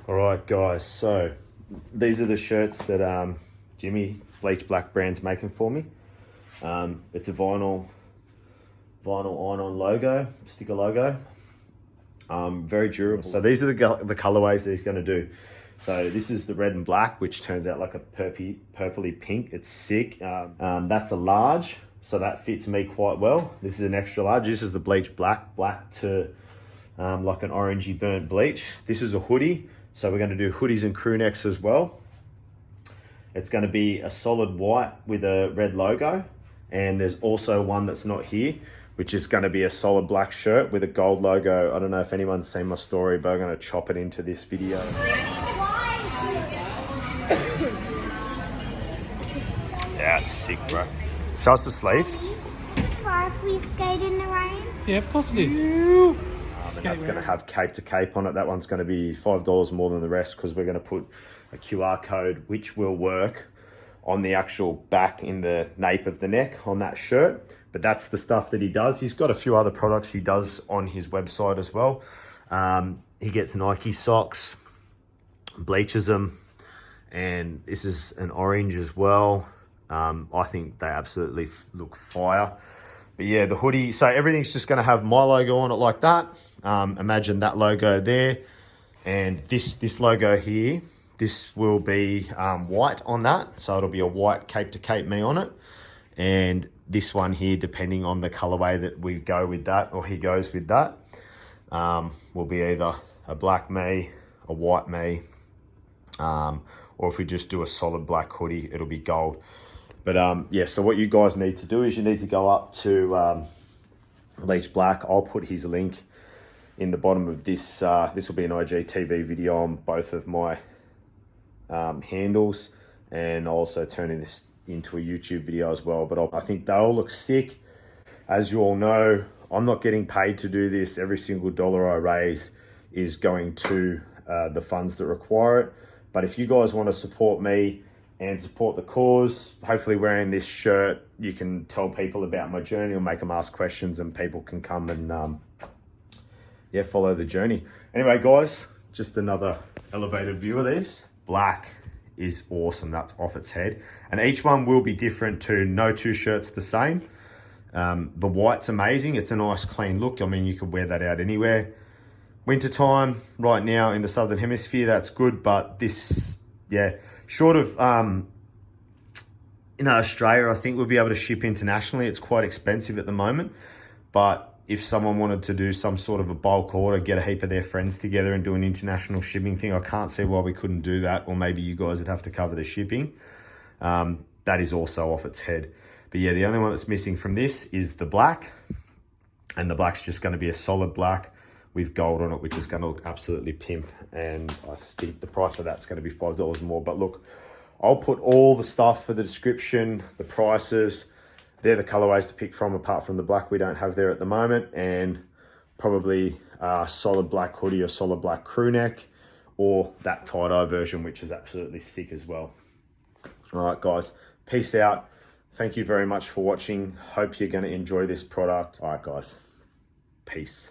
All right, guys, so these are the shirts that Jimmi, Bleached Black brand's making for me. It's a vinyl iron-on logo, sticker logo. Very durable. So these are the colorways that he's going to do. So this is the red and black, which turns out like a purpley pink. It's sick. That's a large, so that fits me quite well. This is an extra large. This is the Bleached black to like an orangey burnt bleach. This is a hoodie, so we're going to do hoodies and crew necks as well. It's going to be a solid white with a red logo, and there's also one that's not here, which is going to be a solid black shirt with a gold logo. I don't know if anyone's seen my story, but I'm going to chop it into this video. Yeah, it's sick, bro. Show us the sleeve. If we skate in the rain? Yeah, of course it is. And that's going to have cape to cape on it. That one's going to be $5 more than the rest because we're going to put a QR code, which will work on the actual back in the nape of the neck on that shirt. But that's the stuff that he does. He's got a few other products he does on his website as well. He gets Nike socks, bleaches them, and this is an orange as well. I think they absolutely look fire. But yeah, the hoodie, so everything's just going to have my logo on it like that. Imagine that logo there, and this logo here, this will be white on that, so it'll be a white cape to cape me on it. And this one here, depending on the colorway that we go with that, or he goes with that, will be either a black me, a white me, or if we just do a solid black hoodie, it'll be gold. But yeah, so what you guys need to do is you need to go up to Bleached Black. I'll put his link in the bottom of this. This will be an IGTV video on both of my handles, and I'll also turning this into a YouTube video as well. But I think they all look sick. As you all know, I'm not getting paid to do this. Every single dollar I raise is going to the funds that require it. But if you guys want to support me and support the cause, hopefully wearing this shirt, you can tell people about my journey or make them ask questions, and people can come and yeah, follow the journey. Anyway, guys, just another elevated view of this. Black is awesome. That's off its head, and each one will be different too. No two shirts the same. The white's amazing. It's a nice clean look. I mean, you could wear that out anywhere. Winter time right now in the Southern Hemisphere, that's good. But this, yeah, short of in Australia, I think we'll be able to ship internationally. It's quite expensive at the moment, but if someone wanted to do some sort of a bulk order, get a heap of their friends together and do an international shipping thing, I can't see why we couldn't do that. Or maybe you guys would have to cover the shipping. That is also off its head. But yeah, the only one that's missing from this is the black, and the black's just going to be a solid black with gold on it, which is going to look absolutely pimp. And I think the price of that's going to be $5 more. But look, I'll put all the stuff for the description, the prices. They're the colorways to pick from, apart from the black we don't have there at the moment, and probably a solid black hoodie or solid black crew neck, or that tie-dye version, which is absolutely sick as well. All right, guys, peace out. Thank you very much for watching. Hope you're going to enjoy this product. All right, guys, peace.